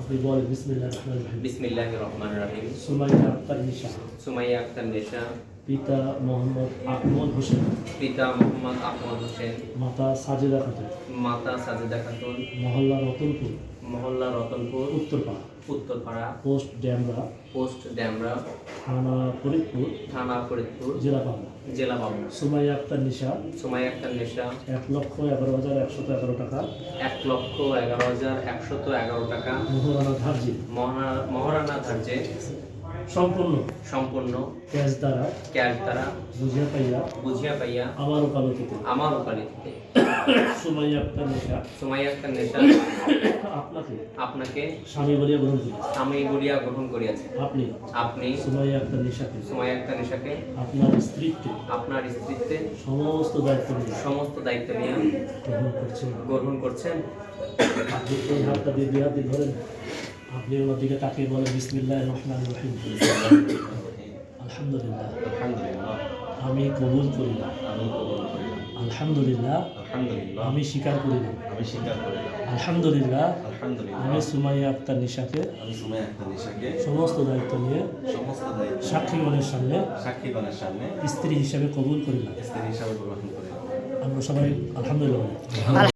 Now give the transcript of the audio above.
আপনি বলেন বিসমিল্লাহির রহমানির রহিম। বিসমিল্লাহির রহমানির রহিম। সুমাইয়া আক্তার নিশা, সুমাইয়া আক্তার নেশা, পিতা মোহাম্মদ আকমল হোসেন, পিতা মোহাম্মদ আকমল হোসেন, মাতা সাজেদা খাতুন, মাতা সাজেদা খাতুন, মহল্লা রতনপুর, মহল্লা রতনপুর, উত্তরপাড়া, উত্তরপাড়া, পোস্ট ড্যামরা, পোস্ট ড্যামরা, থানা ফরিদপুর, থানা ফরিদপুর, জেলা পাবনা। জেলা পাবনা। সুমাইয়া আক্তার নিশা, সুমাইয়া আক্তার নেশা 1,11,111 টাকা, 1,11,111 টাকা, মোহরানা ধার্যে মহারানা ধার্যে সম্পূর্ণ সম্পূর্ণ ক্যাশ দ্বারা ক্যাশ দ্বারা বুঝিয়া পাইয়া আমার ওকালতিতে ওকালতিতে সুমাইয়া আক্তার নিশা সুমাইয়া আক্তার নেশা আপনাকে স্বামী বলিয়া গ্রহণ করি। স্বামী বলিয়া গ্রহণ করিয়াছে। আপনি সুমাইয়া আক্তার নিশাকে সুমাইয়া আক্তার নেশাকে আপনার স্ত্রীত্বে সমস্ত দায়িত্ব নিয়ে গ্রহণ করছেন। আপনি এই হাতটা দিয়ে দুই হাত দিয়ে ধরেন, আপনি ওনার দিকে তাকিয়ে বলেন বিসমিল্লাহির রহমানির রহিম। আলহামদুলিল্লাহ, আমি কবুল করিলাম। আলহামদুলিল্লাহ, আমি স্বীকার করিলাম। আলহামদুলিল্লাহ, আমি সুমাইয়া আক্তার নিশাকে সমস্ত দায়িত্ব নিয়ে সাক্ষীগণের সামনে স্ত্রী হিসাবে কবুল করিলাম। আমরা সবাই আলহামদুলিল্লাহ।